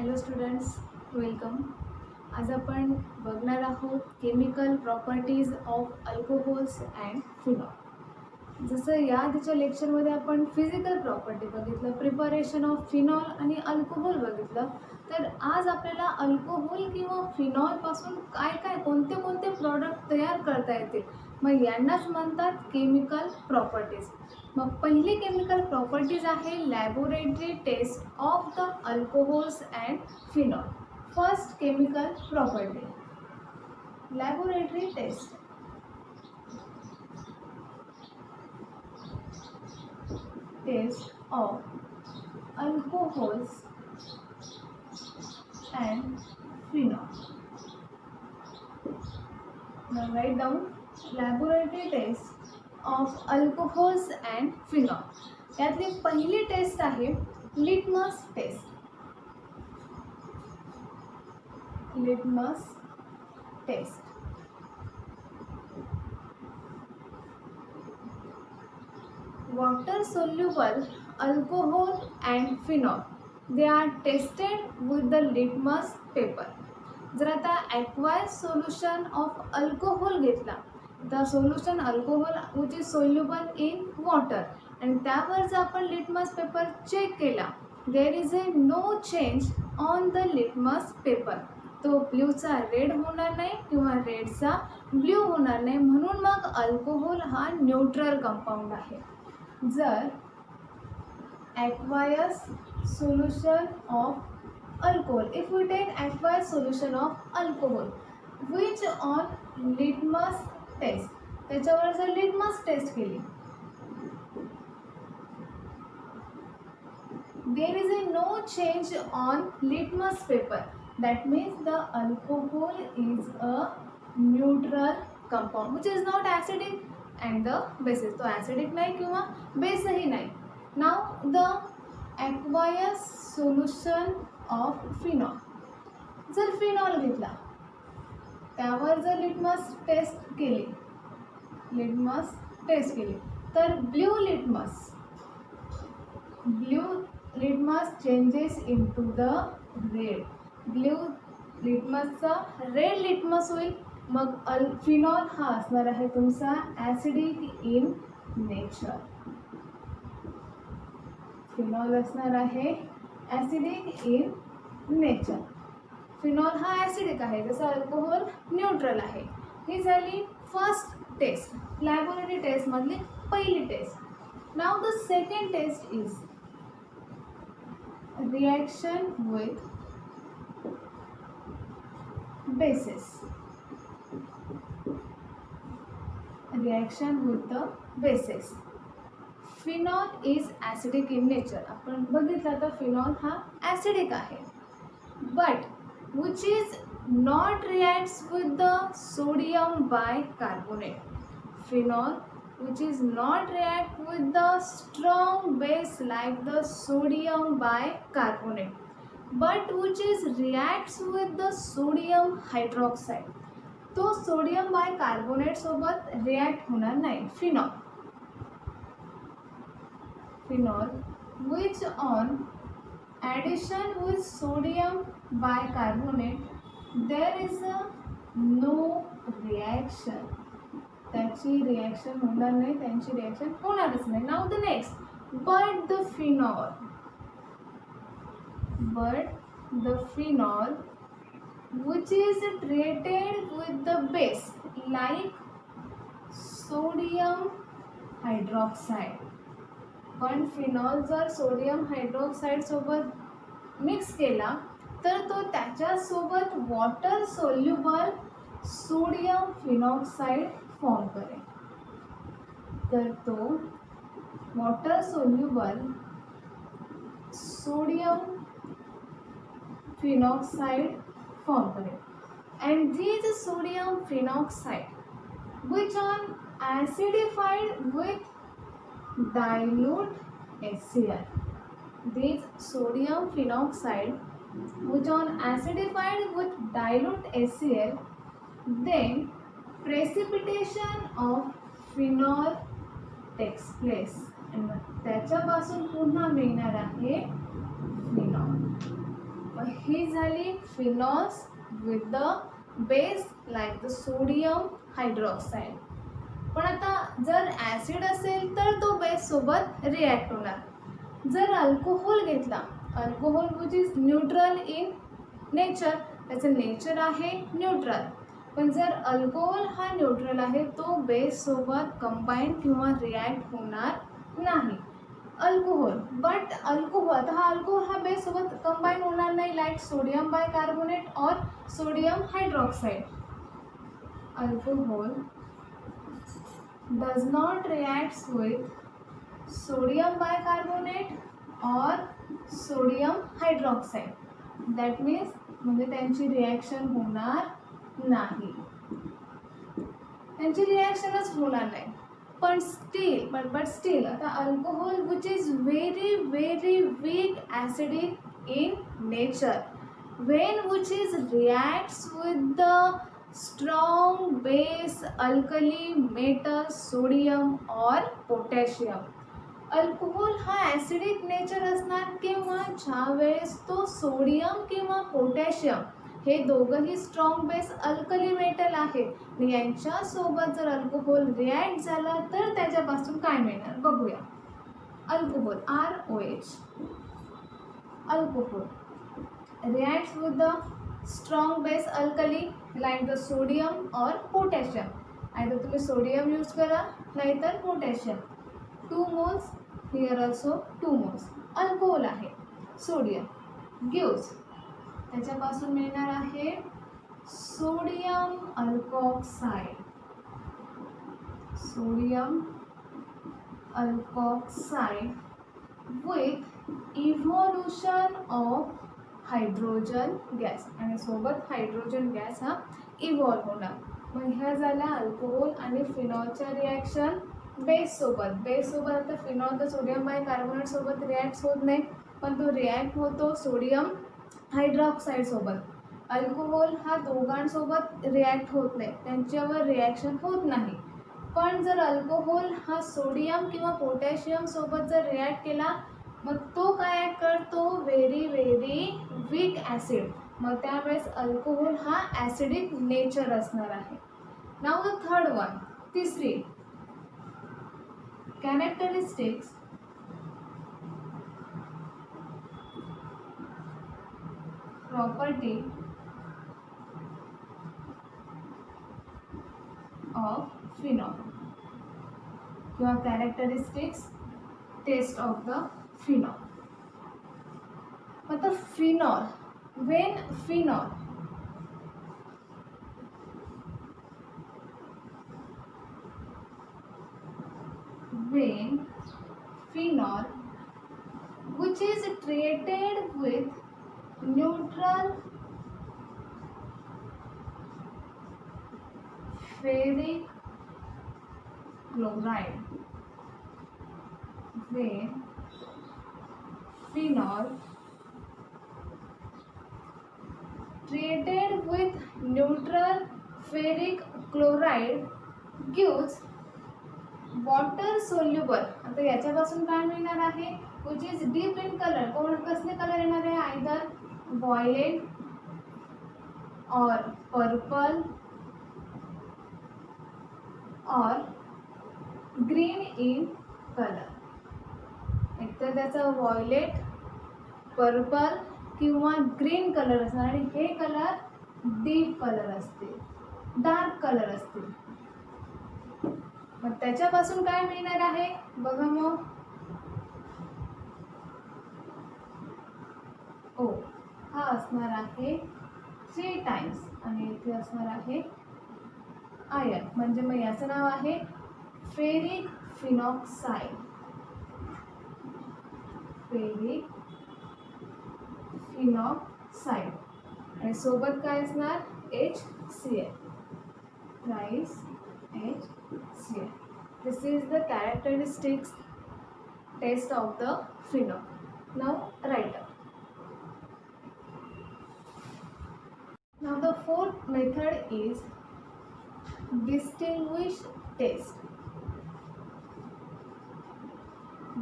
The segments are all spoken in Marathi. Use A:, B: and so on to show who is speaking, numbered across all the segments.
A: Hello students, welcome. आज आपण बघणार आहोत chemical properties of alcohols and phenol. जसं या आधीच्या लेक्चरमध्ये आपण फिजिकल प्रॉपर्टी बघितलं, प्रिपरेशन ऑफ फिनॉल आणि अल्कोहोल बघितलं. तर आज आपल्याला अल्कोहोल किंवा फिनॉलपासून काय काय कोणते कोणते प्रॉडक्ट तयार करता येतील, मग यांनाच म्हणतात केमिकल प्रॉपर्टीज. मग पहिली केमिकल प्रॉपर्टीज आहे laboratory test of the alcohols and phenol. First chemical property, laboratory test. Test of alcohols and phenol. Now write down laboratory test of alcohols and phenol. यातली पहिली टेस्ट आहे litmus test. Litmus test. Water soluble alcohol and phenol, they are tested with the litmus paper. जर आता aqueous solution of alcohol घेतला, the solution alcohol which is soluble in water, आणि त्यावर जर आपण litmus paper चेक केला, there is a no change on the litmus paper. तो ब्ल्यूचा रेड होणार नाही किंवा रेडचा ब्ल्यू होणार नाही, म्हणून मग अल्कोहोल हा न्यूट्रल कंपाऊंड आहे. जर aqueous solution of alcohol, if we take aqueous solution of alcohol which on litmus test, त्याच्यावर जर litmus टेस्ट केली, there is a no change on litmus paper, that means the alcohol is a neutral compound which is not acidic and the basis, तो acidic नाही किंवा बेसही नाही. Now the aqueous solution of phenol, जर फिनॉल घेतला, त्यावर जर लिटमस टेस्ट केली, तर blue litmus changes into the red. Blue लिटमसचा रेड लिटमस होईल. मग फिनॉल हा असणार आहे तुमचा ॲसिडिक इन नेचर. फिनॉल असणार आहे ॲसिडिक इन नेचर. फिनॉल हा ॲसिडिक आहे, जसं अल्कोहोल न्यूट्रल आहे. ही झाली फर्स्ट टेस्ट, लॅबोरेटरी टेस्टमधली पहिली test. Now the second test is reaction with bases. Reaction with the bases. Phenol is acidic in nature. आपण बघितलं तर फिनॉल हा ॲसिडिक आहे, but which is not reacts with the sodium bicarbonate. Phenol which is not react with the strong base like the sodium bicarbonate, but which is reacts with the sodium hydroxide. तो सोडियम बायकार्बोनेट सोबत रिॲक्ट होणार नाही. Phenol which on addition with sodium bicarbonate there is a no reaction. त्याची रिॲक्शन होणार नाही, त्यांची रिॲक्शन होणारच नाही. नाव the next, but the phenol which is treated with the base like sodium hydroxide. पण फिनॉल जर सोडियम हायड्रॉक्साईड सोबत मिक्स केला तर तो त्याच्यासोबत water soluble sodium phenoxide form करेल. तर तो water soluble sodium phenoxide form करेल. And this sodium phenoxide which on acidified with dilute HCl. This sodium phenoxide which on acidified with dilute HCl, then precipitation of phenol takes place. आणि त्याच्यापासून पुन्हा मिळणार आहे फिनॉल. ही झाली phenols with the base like the sodium hydroxide. पण आता जर ॲसिड असेल तर तो बेस सोबत रिॲक्ट होणार. जर अल्कोहोल घेतला, alcohol which is neutral in nature, त्याचं नेचर आहे न्यूट्रल. पण जर अल्कोहोल हा न्यूट्रल आहे तो बेस सोबत कंबाईन किंवा रिॲक्ट होणार नाही. अल्कोहोल, बट अल्कोहोल, आता हा अल्कोहोल हा बेस सोबत कंबाईन होणार नाही लाईक सोडियम बायकार्बोनेट और sodium hydroxide. Alcohol does not react with sodium bicarbonate or sodium hydroxide. That means म्हणजे त्यांची रिॲक्शन होणार नाही, त्यांची रिॲक्शनच होणार नाही. पण स्टील आता alcohol which is very very weak acidic in nature, when which is reacts with the strong base alkali metal sodium or potassium. Alcohol हा ॲसिडिक नेचर असणार किंवा ज्या वेळेस तो सोडियम किंवा पोटॅशियम हे दोघंही स्ट्रॉंग बेस अल्कली मेटल आहे, यांच्यासोबत जर अल्कोहोल रिॲक्ट झाला तर त्याच्यापासून काय मिळणार बघूया. Alcohol ROH, alcohol reacts with the strong base alkali like the sodium or potassium. either तुम्ही सोडियम यूज करा नाहीतर potassium. 2 moles, here also 2 moles. Alcohol आहे सोडियम गिव्स, त्याच्यापासून मिळणार आहे sodium alkoxide. Sodium alkoxide with evolution of hydrogen gas, आणि सोबत हायड्रोजन गॅस हा इव्हॉल्व होणार. मग ह्या झाल्या अल्कोहोल आणि फिनॉलच्या रिॲक्शन बेस सोबत. आता फिनॉल तर सोडियम बायकार्बोनेट सोबत रिॲक्ट होत नाही, पण तो रिॲक्ट होतो सोडियम हायड्रॉक्साईड सोबत. अल्कोहोल हा दोघांसोबत रिॲक्ट होत नाही, त्यांच्यावर रिॲक्शन होत नाही. पण जर अल्कोहोल हा सोडियम किंवा पोटॅशियम सोबत जर रिॲक्ट केला मग तो काय करतो, व्हेरी व्हेरी वीक ॲसिड. मग त्यावेळेस अल्कोहोल हा ॲसिडिक नेचर असणार आहे. नाव द थर्ड वन, तिसरी कॅरेक्टरिस्टिक्स प्रॉपर्टी ऑफ फिनॉल किंवा characteristics test of the phenol. आता phenol, when phenol which is treated with neutral ferric chloride, when phenol treated with neutral ferric chloride gives water soluble. आता याच्यापासून काय मिळणार आहे, which is deep in color. कोण कसले कलर येणार आहे, either violet or purple or green in color. एकतर त्याचा व्हायलेट, पर्पल किंवा ग्रीन कलर असणार, आणि हे कलर डीप कलर असतील, डार्क कलर असतील. मग त्याच्यापासून काय मिळणार आहे बघा. मग ओ हा असणार आहे 3 टाइम्स आणि इथे असणार आहे आयन, म्हणजे मग याचं नाव आहे फेरिक फिनॉक्साइड. फेरिक फिनॉक्साइड आणि सोबत काय असणार HCl, thrice HCl. This is the characteristics test of the phenol. Now write up. Now the fourth method is distinguish test.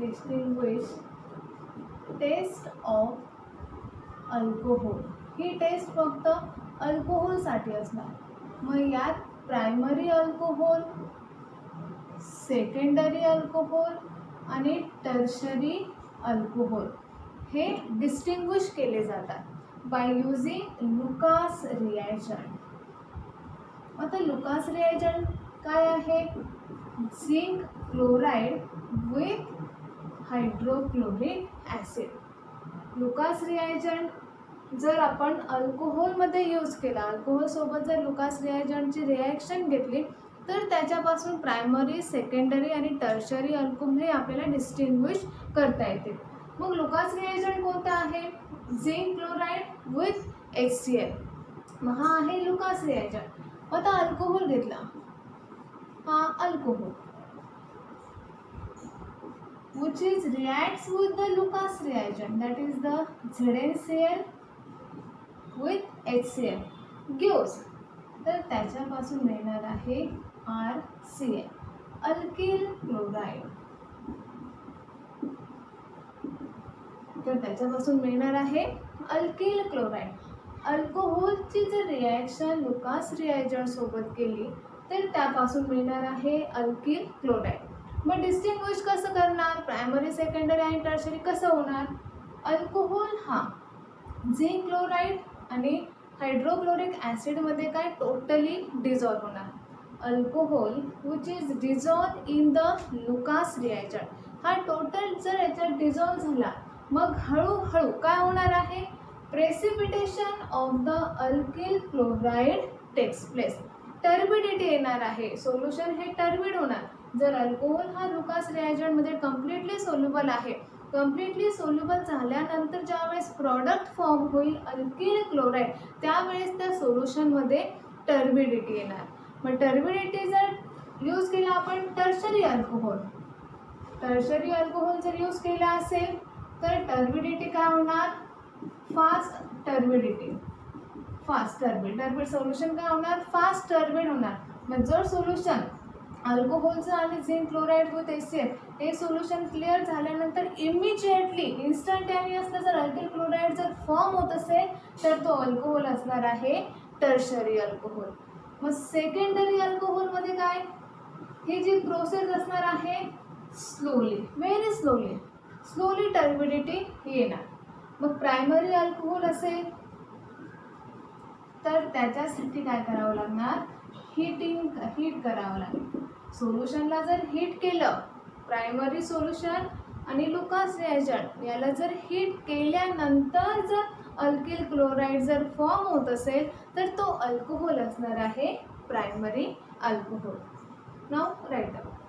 A: Distinguish test of alcohol. ही टेस्ट फक्त अल्कोहोलसाठी असणार. मग यात प्रायमरी अल्कोहोल, सेकंडरी अल्कोहोल आणि टर्शरी अल्कोहोल हे डिस्टिंग्विश केले जातात बाय यूजिंग लुकास रिएजंट. आता लुकास रिएजंट काय आहे? झिंक क्लोराईड विथ हायड्रोक्लोरिक ॲसिड. लुकास रिएजंट जर आपण अल्कोहोलमध्ये यूज केला, अल्कोहोलसोबत जर लुकास रिएजंटची रिॲक्शन घेतली तर त्याच्यापासून प्रायमरी, सेकंडरी आणि टर्शरी अल्कोहोल हे आपल्याला डिस्टिंग्विश करता येते. मग लुकास रिएजंट कोणता आहे? Zinc chloride with HCl. मग हा आहे लुकास रिएजंट. आता अल्कोहोल घेतला, हा alcohol which is reacts with the Lucas reagent, that is the ZnCl with HCl gives, तर त्याच्यापासून मिळणार आहे RCl, अल्किल क्लोराईड. तर त्याच्यापासून मिळणार आहे अल्किल क्लोराईड. अल्कोहोलची जर रिॲक्शन लुकास रिएजंट सोबत केली तर त्यापासून मिळणार आहे अल्किल क्लोराईड. मग डिस्टिंग्विश कसं करणार? प्रायमरी, सेकंडरी आणि टर्शरी कसं होणार? अल्कोहोल हा झिंक क्लोराईड आणि हायड्रोक्लोरिक ॲसिडमध्ये काय टोटली डिझॉल्व होणार. Alcohol which is dissolve in the Lucas reagent हा टोटल जर याच्यात डिझॉल्व झाला मग हळूहळू काय होणार आहे? Precipitation of the alkyl chloride takes place. Turbidity येणार आहे. सोल्युशन हे टर्बिड होणार. जर अल्कोहोल हा लुकास रिएजंटमध्ये कम्प्लिटली सोल्युबल आहे, कम्प्लिटली सोल्युबल झाल्यानंतर ज्यावेळेस प्रॉडक्ट फॉर्म होईल अल्किल क्लोराईड, त्यावेळेस त्या सोल्युशनमध्ये टर्बिडिटी येणार. मग टर्बिडिटी जर यूज केला आपण टर्शरी अल्कोहोल, टर्शरी अल्कोहोल जर यूज केला असेल तर टर्बिडिटी काय होणार? Fast turbidity, fast turbid. Turbid solution काय होणार? फास्ट टर्बिड होणार. मग जर सोल्युशन अल्कोहोलचं आणि झिंक क्लोराईड विथ HCl हे सोल्युशन क्लिअर झाल्यानंतर इमिजिएटली इन्स्टंटेनियसला जर अल्किल क्लोराईड जर फॉर्म होत असेल तर तो अल्कोहोल असणार आहे टर्शरी अल्कोहोल. मग सेकंडरी अल्कोहोलमध्ये काय? ही जी प्रोसेस असणार आहे स्लोली, व्हेरी स्लोली टर्बिडिटी येणार. मग प्रायमरी अल्कोहोल असेल तर त्याच्यासाठी काय करावं लागणार? हीट करावं लागेल. सोल्युशनला जर हीट केलं, प्रायमरी सोल्युशन आणि लुकास रिएजंट याला जर हीट केल्यानंतर जर अल्किल क्लोराईड जर फॉर्म होत असेल तर तो अल्कोहोल असणार आहे प्रायमरी अल्कोहोल. नाव राईट डाऊन.